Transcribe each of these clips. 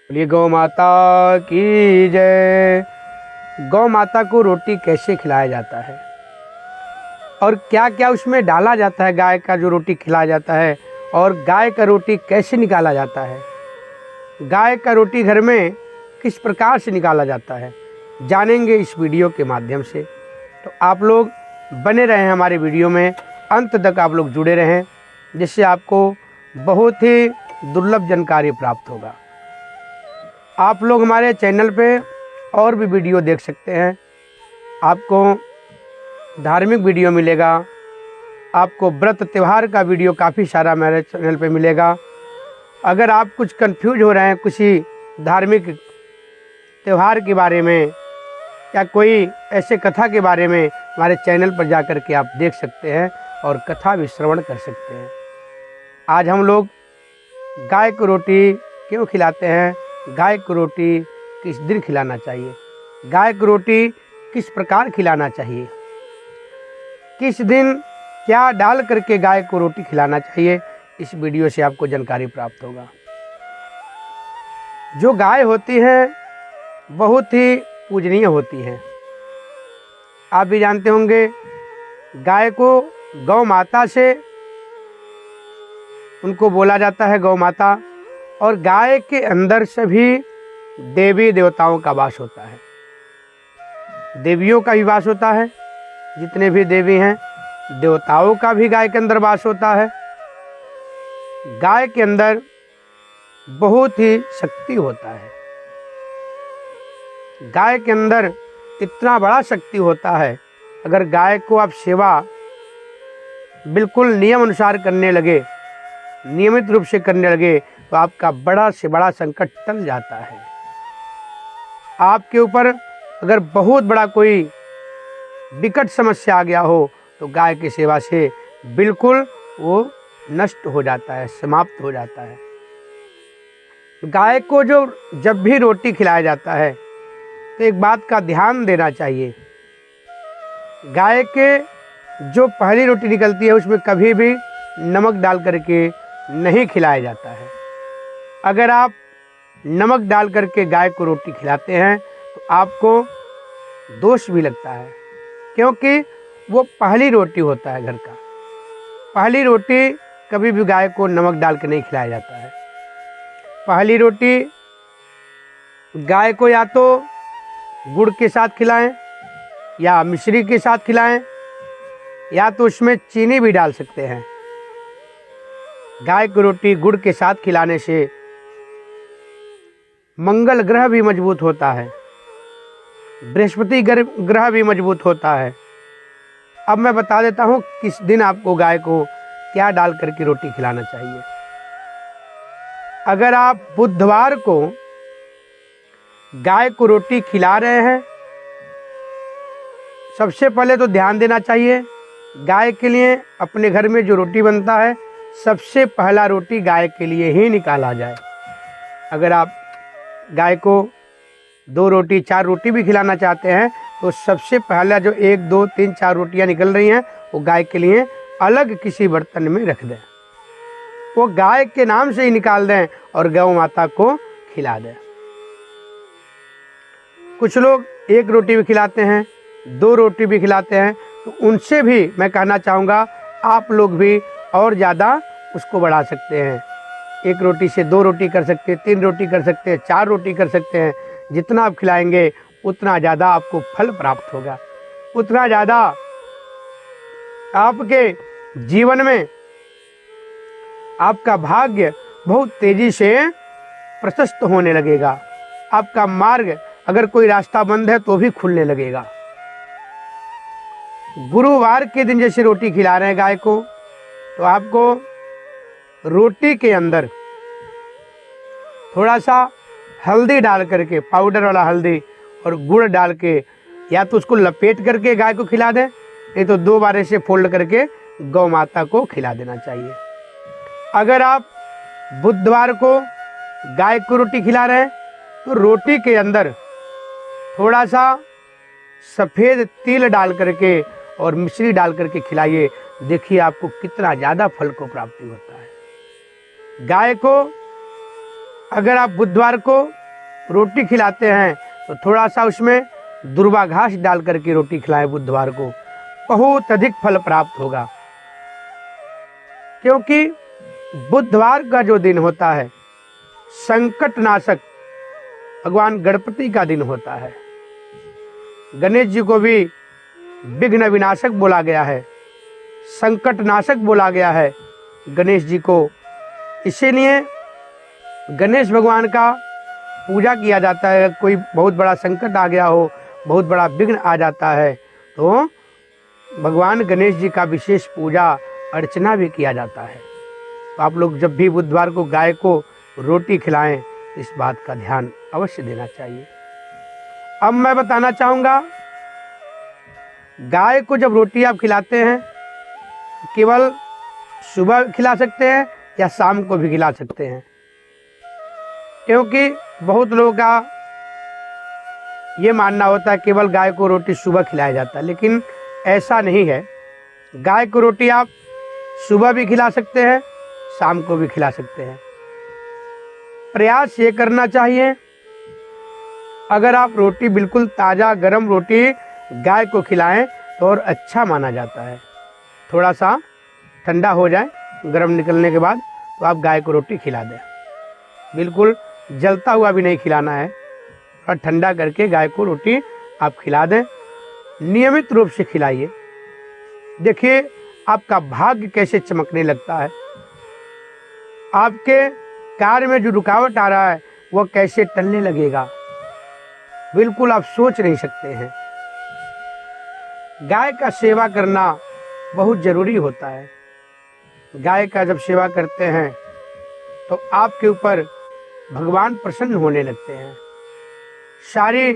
बोलिए गौ माता की जय। गौ माता को रोटी कैसे खिलाया जाता है और क्या क्या उसमें डाला जाता है, गाय का जो रोटी खिलाया जाता है, और गाय का रोटी कैसे निकाला जाता है, गाय का रोटी घर में किस प्रकार से निकाला जाता है, जानेंगे इस वीडियो के माध्यम से। तो आप लोग बने रहें हमारे वीडियो में, अंत तक आप लोग जुड़े रहें, जिससे आपको बहुत ही दुर्लभ जानकारी प्राप्त होगा। आप लोग हमारे चैनल पे और भी वीडियो देख सकते हैं। आपको धार्मिक वीडियो मिलेगा, आपको व्रत त्यौहार का वीडियो काफ़ी सारा मेरे चैनल पे मिलेगा। अगर आप कुछ कंफ्यूज हो रहे हैं किसी धार्मिक त्यौहार के बारे में या कोई ऐसे कथा के बारे में, हमारे चैनल पर जा कर के आप देख सकते हैं और कथा भी श्रवण कर सकते हैं। आज हम लोग गाय को रोटी क्यों खिलाते हैं, गाय को रोटी किस दिन खिलाना चाहिए, गाय को रोटी किस प्रकार खिलाना चाहिए, किस दिन क्या डाल करके गाय को रोटी खिलाना चाहिए, इस वीडियो से आपको जानकारी प्राप्त होगा। जो गाय होती है बहुत ही पूजनीय होती हैं। आप भी जानते होंगे, गाय को गौ माता से उनको बोला जाता है गौ माता, और गाय के अंदर सभी देवी देवताओं का वास होता है, देवियों का भी वास होता है। जितने भी देवी हैं, देवताओं का भी गाय के अंदर वास होता है। गाय के अंदर बहुत ही शक्ति होता है। गाय के अंदर इतना बड़ा शक्ति होता है, अगर गाय को आप सेवा बिल्कुल नियम अनुसार करने लगे, नियमित रूप से करने लगे, तो आपका बड़ा से बड़ा संकट टल जाता है। आपके ऊपर अगर बहुत बड़ा कोई विकट समस्या आ गया हो, तो गाय की सेवा से बिल्कुल वो नष्ट हो जाता है, समाप्त हो जाता है। गाय को जब भी रोटी खिलाया जाता है, तो एक बात का ध्यान देना चाहिए। गाय के जो पहली रोटी निकलती है, उसमें कभी भी नमक डाल करके नहीं खिलाया जाता है। अगर आप नमक डाल करके गाय को रोटी खिलाते हैं, तो आपको दोष भी लगता है, क्योंकि वो पहली रोटी होता है घर का। पहली रोटी कभी भी गाय को नमक डाल के नहीं खिलाया जाता है। पहली रोटी गाय को या तो गुड़ के साथ खिलाएं, या मिश्री के साथ खिलाएं, या तो उसमें चीनी भी डाल सकते हैं। गाय को रोटी गुड़ के साथ खिलाने से मंगल ग्रह भी मजबूत होता है, बृहस्पति ग्रह भी मजबूत होता है। अब मैं बता देता हूँ किस दिन आपको गाय को क्या डाल करके रोटी खिलाना चाहिए। अगर आप बुधवार को गाय को रोटी खिला रहे हैं, सबसे पहले तो ध्यान देना चाहिए, गाय के लिए अपने घर में जो रोटी बनता है, सबसे पहला रोटी गाय के लिए ही निकाला जाए। अगर आप गाय को 2 रोटी 4 रोटी भी खिलाना चाहते हैं, तो सबसे पहला जो 1 2 3 4 रोटियां निकल रही हैं, वो गाय के लिए अलग किसी बर्तन में रख दें। वो गाय के नाम से ही निकाल दें और गौ माता को खिला दें। कुछ लोग 1 रोटी भी खिलाते हैं, 2 रोटी भी खिलाते हैं, तो उनसे भी मैं कहना चाहूँगा, आप लोग भी और ज़्यादा उसको बढ़ा सकते हैं। 1 रोटी से 2 रोटी कर सकते हैं, 3 रोटी कर सकते हैं, 4 रोटी कर सकते हैं। जितना आप खिलाएंगे उतना ज़्यादा आपको फल प्राप्त होगा, उतना ज़्यादा आपके जीवन में आपका भाग्य बहुत तेजी से प्रशस्त होने लगेगा। आपका मार्ग, अगर कोई रास्ता बंद है तो भी खुलने लगेगा। गुरुवार के दिन जैसे रोटी खिला रहे हैं गाय को, तो आपको रोटी के अंदर थोड़ा सा हल्दी डाल करके, पाउडर वाला हल्दी और गुड़ डाल के, या तो उसको लपेट करके गाय को खिला दें, नहीं तो 2 बार ऐसे फोल्ड करके गौ माता को खिला देना चाहिए। अगर आप बुधवार को गाय को रोटी खिला रहे हैं, तो रोटी के अंदर थोड़ा सा सफ़ेद तिल डाल करके और मिश्री डाल करके खिलाइए। देखिए आपको कितना ज़्यादा फल को प्राप्ति होता है। गाय को अगर आप बुधवार को रोटी खिलाते हैं तो थोड़ा सा उसमें दुर्वा घास डाल करके रोटी खिलाएं बुधवार को, बहुत अधिक फल प्राप्त होगा। क्योंकि बुधवार का जो दिन होता है संकट नाशक भगवान गणपति का दिन होता है। गणेश जी को भी विघ्न विनाशक बोला गया है, संकट नाशक बोला गया है गणेश जी को। इसीलिए गणेश भगवान का पूजा किया जाता है। कोई बहुत बड़ा संकट आ गया हो, बहुत बड़ा विघ्न आ जाता है तो भगवान गणेश जी का विशेष पूजा अर्चना भी किया जाता है। तो आप लोग जब भी बुधवार को गाय को रोटी खिलाएं इस बात का ध्यान अवश्य देना चाहिए। अब मैं बताना चाहूँगा, गाय को जब रोटी आप खिलाते हैं केवल सुबह खिला सकते हैं या शाम को भी खिला सकते हैं। क्योंकि बहुत लोगों का ये मानना होता है केवल गाय को रोटी सुबह खिलाया जाता है, लेकिन ऐसा नहीं है। गाय को रोटी आप सुबह भी खिला सकते हैं, शाम को भी खिला सकते हैं। प्रयास ये करना चाहिए, अगर आप रोटी बिल्कुल ताज़ा गरम रोटी गाय को खिलाएं तो और अच्छा माना जाता है। थोड़ा सा ठंडा हो जाए गरम निकलने के बाद तो आप गाय को रोटी खिला दें। बिल्कुल जलता हुआ भी नहीं खिलाना है, और ठंडा करके गाय को रोटी आप खिला दें। नियमित रूप से खिलाइए। देखिए आपका भाग्य कैसे चमकने लगता है, आपके कार्य में जो रुकावट आ रहा है वह कैसे टलने लगेगा, बिल्कुल आप सोच नहीं सकते हैं। गाय का सेवा करना बहुत जरूरी होता है। गाय का जब सेवा करते हैं तो आपके ऊपर भगवान प्रसन्न होने लगते हैं। सारी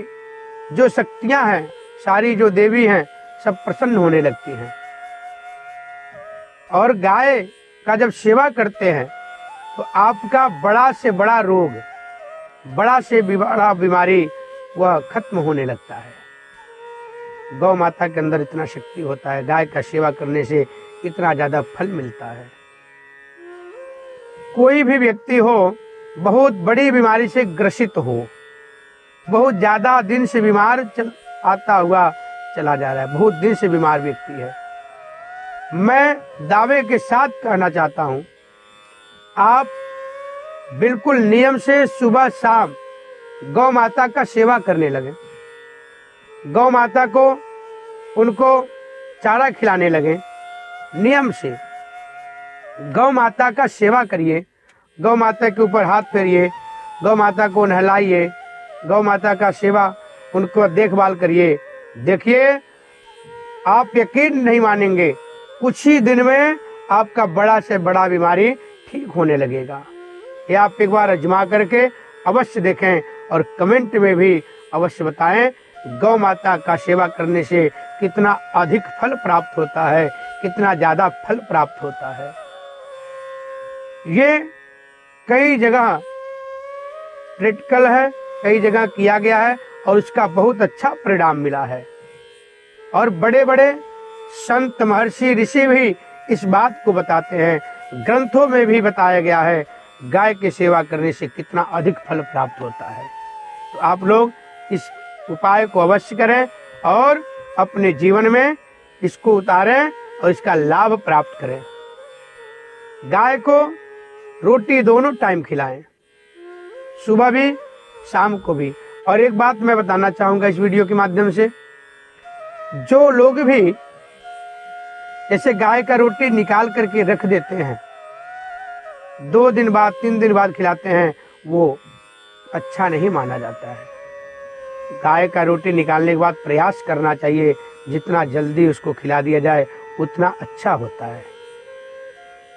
जो शक्तियां हैं, सारी जो देवी हैं, सब प्रसन्न होने लगती हैं। और गाय का जब सेवा करते हैं तो आपका बड़ा से बड़ा रोग, बड़ा से बड़ा बीमारी वह खत्म होने लगता है। गौ माता के अंदर इतना शक्ति होता है, गाय का सेवा करने से इतना ज्यादा फल मिलता है। कोई भी व्यक्ति हो, बहुत बड़ी बीमारी से ग्रसित हो, बहुत ज्यादा दिन से बीमार आता हुआ चला जा रहा है, बहुत दिन से बीमार व्यक्ति है, मैं दावे के साथ कहना चाहता हूं, आप बिल्कुल नियम से सुबह शाम गौ माता का सेवा करने लगे। गौ माता को उनको चारा खिलाने लगे। नियम से गौ माता का सेवा करिए, गौ माता के ऊपर हाथ फेरिए, गौ माता को नहलाइए, गौ माता का सेवा उनको देखभाल करिए। देखिए आप यकीन नहीं मानेंगे, कुछ ही दिन में आपका बड़ा से बड़ा बीमारी ठीक होने लगेगा। ये आप एक बार आजमा करके अवश्य देखें और कमेंट में भी अवश्य बताएं गौ माता का सेवा करने से कितना अधिक फल प्राप्त होता है, कितना ज्यादा फल प्राप्त होता है। ये कई जगह प्रैक्टिकल है, कई जगह किया गया है और उसका बहुत अच्छा परिणाम मिला है। और बड़े बड़े संत महर्षि ऋषि भी इस बात को बताते हैं, ग्रंथों में भी बताया गया है गाय की सेवा करने से कितना अधिक फल प्राप्त होता है। तो आप लोग इस उपाय को अवश्य करें और अपने जीवन में इसको उतारें और इसका लाभ प्राप्त करें। गाय को रोटी दोनों टाइम खिलाएं, सुबह भी शाम को भी। और एक बात मैं बताना चाहूंगा इस वीडियो के माध्यम से, जो लोग भी जैसे गाय का रोटी निकाल करके रख देते हैं, 2 दिन बाद 3 दिन बाद खिलाते हैं, वो अच्छा नहीं माना जाता है। गाय का रोटी निकालने के बाद प्रयास करना चाहिए, जितना जल्दी उसको खिला दिया जाए उतना अच्छा होता है।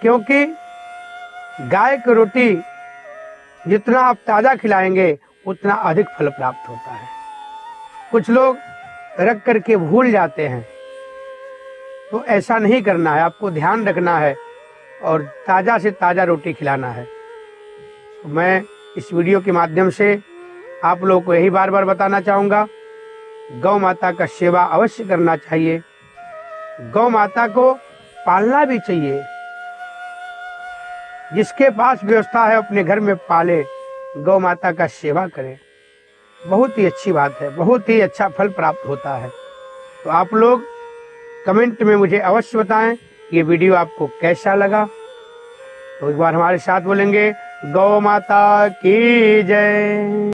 क्योंकि गाय की रोटी जितना आप ताज़ा खिलाएंगे उतना अधिक फल प्राप्त होता है। कुछ लोग रख करके भूल जाते हैं, तो ऐसा नहीं करना है, आपको ध्यान रखना है और ताज़ा से ताज़ा रोटी खिलाना है। तो मैं इस वीडियो के माध्यम से आप लोगों को यही बार बार बताना चाहूँगा, गौ माता का सेवा अवश्य करना चाहिए, गौ माता को पालना भी चाहिए। जिसके पास व्यवस्था है अपने घर में पाले, गौ माता का सेवा करें। बहुत ही अच्छी बात है, बहुत ही अच्छा फल प्राप्त होता है। तो आप लोग कमेंट में मुझे अवश्य बताएं ये वीडियो आपको कैसा लगा। तो एक बार हमारे साथ बोलेंगे, गौ माता की जय।